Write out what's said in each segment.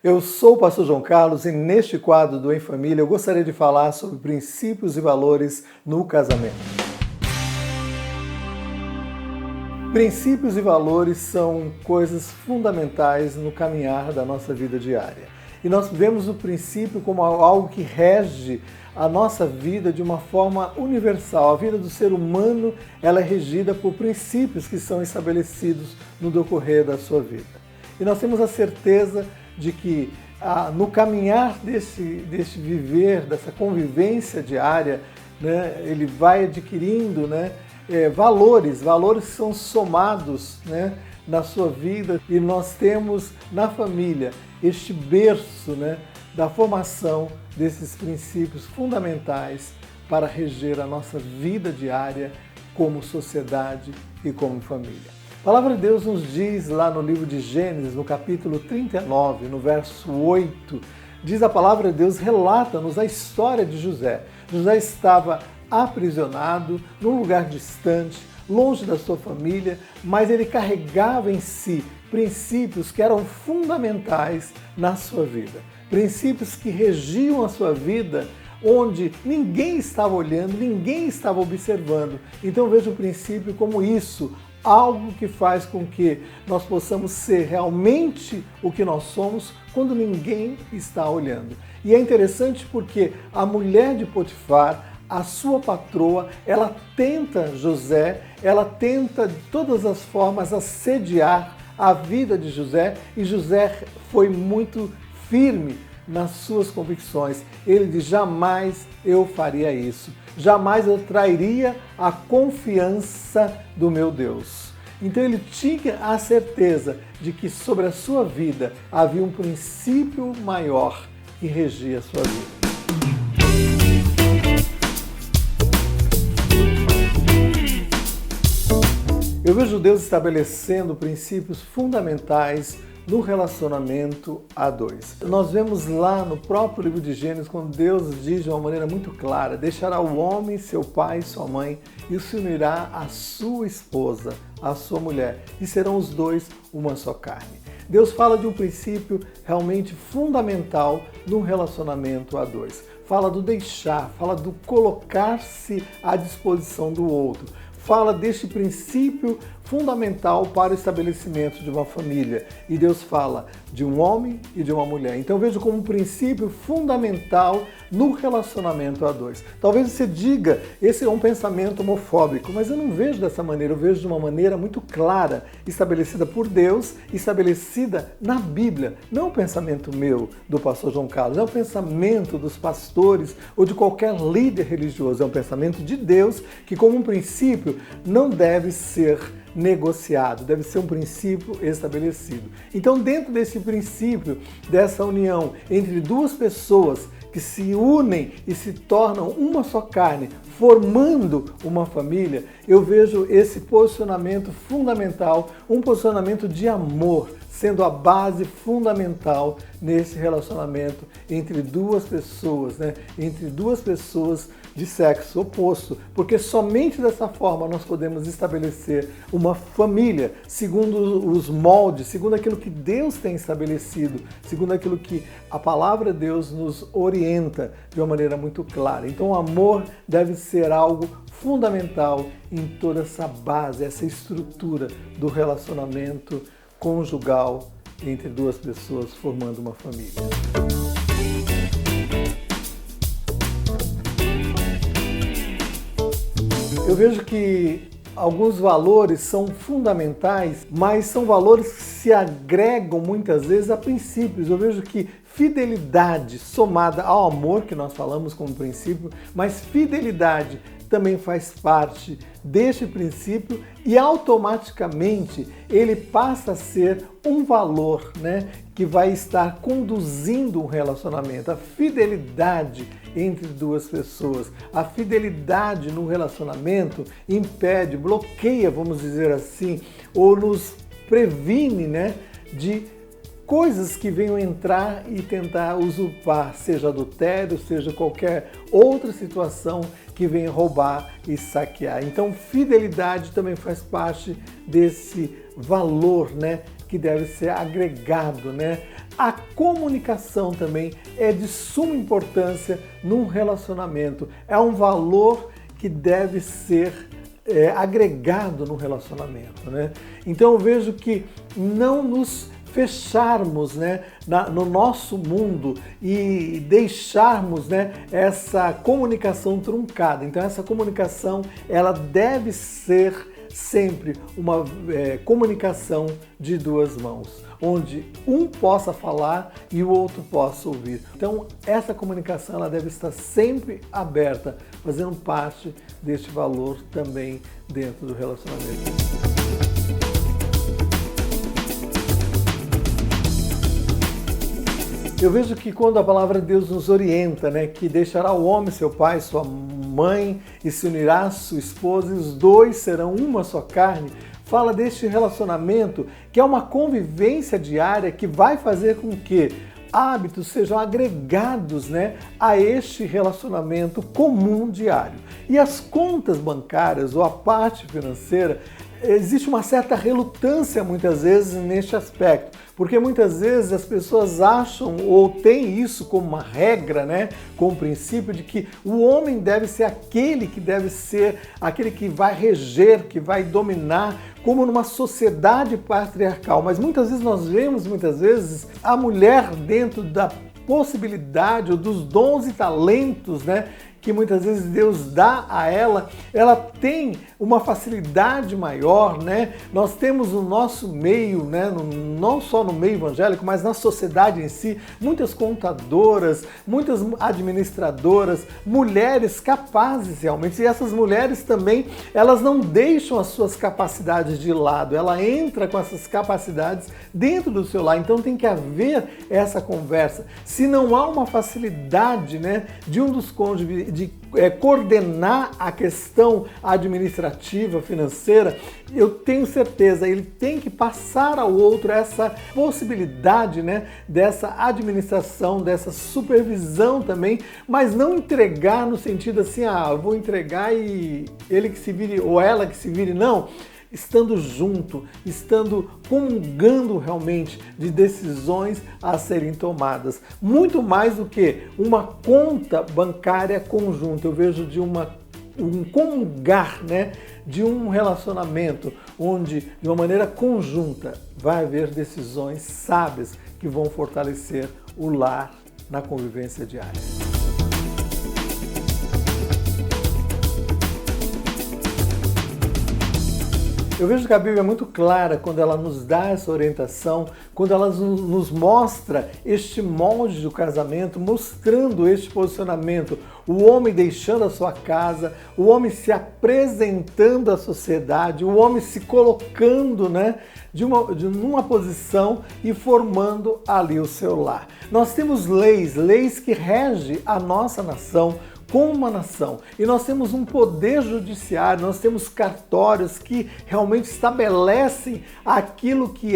Eu sou o pastor João Carlos e neste quadro do Em Família eu gostaria de falar sobre princípios e valores no casamento. Princípios e valores são coisas fundamentais no caminhar da nossa vida diária. E nós vemos o princípio como algo que rege a nossa vida de uma forma universal. A vida do ser humano ela é regida por princípios que são estabelecidos no decorrer da sua vida. E nós temos a certeza de que no caminhar desse viver, dessa convivência diária, né, ele vai adquirindo valores que são somados na sua vida, e nós temos na família este berço da formação desses princípios fundamentais para reger a nossa vida diária como sociedade e como família. A palavra de Deus nos diz lá no livro de Gênesis, no capítulo 39, no verso 8, diz a palavra de Deus, relata-nos a história de José. José estava aprisionado num lugar distante, longe da sua família, mas ele carregava em si princípios que eram fundamentais na sua vida. Princípios que regiam a sua vida, onde ninguém estava olhando, ninguém estava observando. Então veja o princípio como isso, algo que faz com que nós possamos ser realmente o que nós somos quando ninguém está olhando. E é interessante porque a mulher de Potifar, a sua patroa, ela tenta José, ela tenta de todas as formas assediar a vida de José, e José foi muito firme nas suas convicções. Ele diz, jamais eu faria isso, jamais eu trairia a confiança do meu Deus. Então ele tinha a certeza de que sobre a sua vida havia um princípio maior que regia a sua vida. Eu vejo Deus estabelecendo princípios fundamentais no relacionamento a dois. Nós vemos lá no próprio livro de Gênesis, quando Deus diz de uma maneira muito clara, deixará o homem, seu pai e sua mãe, e se unirá à sua esposa, à sua mulher, e serão os dois uma só carne. Deus fala de um princípio realmente fundamental no relacionamento a dois. Fala do deixar, fala do colocar-se à disposição do outro. Fala deste princípio fundamental para o estabelecimento de uma família. E Deus fala de um homem e de uma mulher. Então eu vejo como um princípio fundamental no relacionamento a dois. Talvez você diga, esse é um pensamento homofóbico, mas eu não vejo dessa maneira, eu vejo de uma maneira muito clara, estabelecida por Deus, estabelecida na Bíblia. Não é um pensamento meu, do pastor João Carlos, não é um pensamento dos pastores ou de qualquer líder religioso, é um pensamento de Deus que, como um princípio, não deve ser negociado, deve ser um princípio estabelecido. Então, dentro desse princípio, dessa união entre duas pessoas que se unem e se tornam uma só carne, formando uma família, eu vejo esse posicionamento fundamental, um posicionamento de amor, sendo a base fundamental nesse relacionamento entre duas pessoas, entre duas pessoas de sexo oposto, porque somente dessa forma nós podemos estabelecer uma família segundo os moldes, segundo aquilo que Deus tem estabelecido, segundo aquilo que a palavra de Deus nos orienta de uma maneira muito clara. Então o amor deve ser algo fundamental em toda essa base, essa estrutura do relacionamento conjugal entre duas pessoas formando uma família. Eu vejo que alguns valores são fundamentais, mas são valores que se agregam muitas vezes a princípios. Eu vejo que fidelidade somada ao amor, que nós falamos como princípio, mas fidelidade também faz parte deste princípio e automaticamente ele passa a ser um valor, que vai estar conduzindo um relacionamento. A fidelidade entre duas pessoas, a fidelidade no relacionamento impede, bloqueia, vamos dizer assim, ou nos previne, de coisas que venham entrar e tentar usurpar, seja adultério, seja qualquer outra situação que venha roubar e saquear. Então, fidelidade também faz parte desse valor, que deve ser agregado, né? A comunicação também é de suma importância num relacionamento. É um valor que deve ser agregado no relacionamento, né? Então eu vejo que não nos fecharmos, né, no nosso mundo e deixarmos, né, essa comunicação truncada. Então essa comunicação ela deve ser sempre uma comunicação de duas mãos, onde um possa falar e o outro possa ouvir. Então essa comunicação ela deve estar sempre aberta, fazendo parte deste valor também dentro do relacionamento. Eu vejo que quando a palavra de Deus nos orienta, né, que deixará o homem seu pai, sua mãe, e se unirá à sua esposa, e os dois serão uma só carne, fala deste relacionamento que é uma convivência diária que vai fazer com que hábitos sejam agregados, né, a este relacionamento comum diário. E as contas bancárias ou a parte financeira, existe uma certa relutância muitas vezes neste aspecto, porque muitas vezes as pessoas acham ou têm isso como uma regra, né, como princípio de que o homem deve ser aquele que vai reger, que vai dominar, como numa sociedade patriarcal. Mas muitas vezes nós vemos a mulher dentro da possibilidade ou dos dons e talentos, né, que muitas vezes Deus dá a ela tem uma facilidade maior, né? Nós temos no nosso meio, né, não só no meio evangélico, mas na sociedade em si, muitas contadoras, muitas administradoras, mulheres capazes realmente, e essas mulheres também, elas não deixam as suas capacidades de lado, ela entra com essas capacidades dentro do seu lar, então tem que haver essa conversa. Se não há uma facilidade, né, de um dos cônjuges de coordenar a questão administrativa, financeira, eu tenho certeza, ele tem que passar ao outro essa possibilidade, né, dessa administração, dessa supervisão também, mas não entregar no sentido assim, eu vou entregar e ele que se vire ou ela que se vire, não. Estando junto, estando comungando realmente de decisões a serem tomadas. Muito mais do que uma conta bancária conjunta. Eu vejo de um comungar, né, de um relacionamento onde, de uma maneira conjunta, vai haver decisões sábias que vão fortalecer o lar na convivência diária. Eu vejo que a Bíblia é muito clara quando ela nos dá essa orientação, quando ela nos mostra este molde do casamento, mostrando este posicionamento, o homem deixando a sua casa, o homem se apresentando à sociedade, o homem se colocando, né, numa posição e formando ali o seu lar. Nós temos leis que regem a nossa nação, como uma nação. E nós temos um poder judiciário, nós temos cartórios que realmente estabelecem aquilo que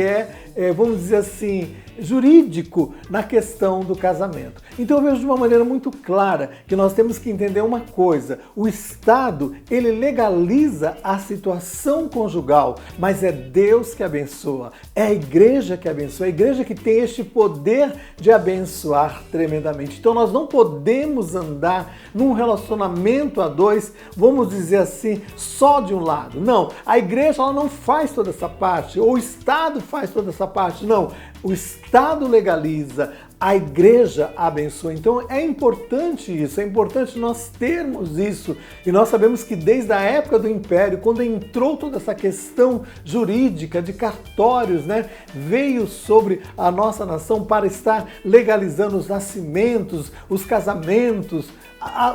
vamos dizer assim, jurídico na questão do casamento. Então eu vejo de uma maneira muito clara que nós temos que entender uma coisa: o Estado, ele legaliza a situação conjugal, mas é Deus que abençoa, é a igreja que abençoa, a igreja que tem este poder de abençoar tremendamente. Então nós não podemos andar num relacionamento a dois, vamos dizer assim, só de um lado. Não, a igreja ela não faz toda essa parte, ou o Estado faz toda essa parte, não. O Estado legaliza, a igreja abençoa. Então é importante isso, é importante nós termos isso. E nós sabemos que desde a época do Império, quando entrou toda essa questão jurídica de cartórios, né, veio sobre a nossa nação para estar legalizando os nascimentos, os casamentos,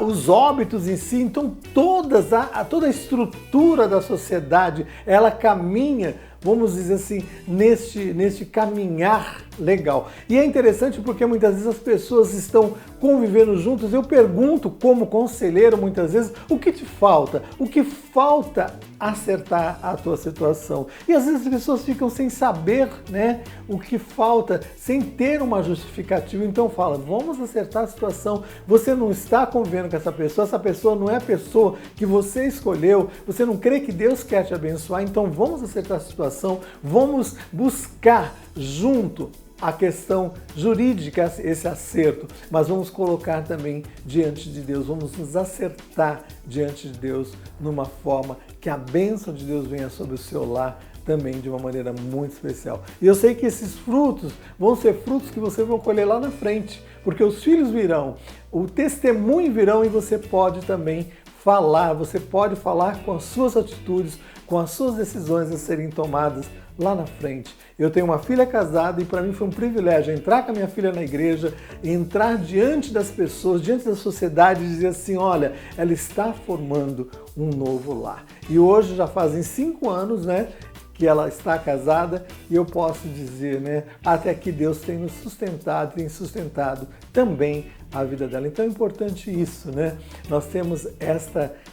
os óbitos em si. Então toda a estrutura da sociedade, ela caminha, vamos dizer assim, neste caminhar legal. E é interessante porque muitas vezes as pessoas estão convivendo juntos. Eu pergunto como conselheiro muitas vezes, o que te falta? O que falta acertar a tua situação? E às vezes as pessoas ficam sem saber, né, o que falta, sem ter uma justificativa. Então fala, vamos acertar a situação. Você não está convivendo com essa pessoa não é a pessoa que você escolheu, você não crê que Deus quer te abençoar, então vamos acertar a situação. situação, vamos buscar junto a questão jurídica, esse acerto, mas vamos colocar também diante de Deus, vamos nos acertar diante de Deus numa forma que a bênção de Deus venha sobre o seu lar também de uma maneira muito especial. E eu sei que esses frutos vão ser frutos que você vai colher lá na frente, porque os filhos virão, o testemunho virão e você pode também falar, você pode falar com as suas atitudes, com as suas decisões a serem tomadas lá na frente. Eu tenho uma filha casada e para mim foi um privilégio entrar com a minha filha na igreja, entrar diante das pessoas, diante da sociedade e dizer assim, olha, ela está formando um novo lar. E hoje já fazem 5 anos, né, que ela está casada e eu posso dizer, né, até que Deus tem nos sustentado, tem sustentado também a vida dela. Então é importante isso, né? Nós temos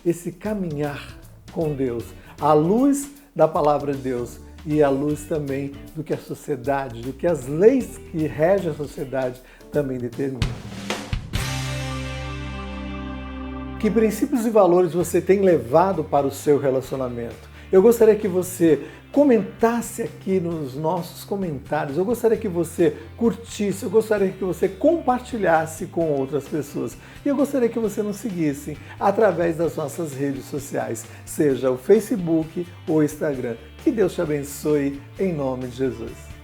esse caminhar com Deus, à luz da palavra de Deus e à luz também do que a sociedade, do que as leis que regem a sociedade também determinam. Que princípios e valores você tem levado para o seu relacionamento? Eu gostaria que você comentasse aqui nos nossos comentários, eu gostaria que você curtisse, eu gostaria que você compartilhasse com outras pessoas e eu gostaria que você nos seguisse através das nossas redes sociais, seja o Facebook ou o Instagram. Que Deus te abençoe em nome de Jesus.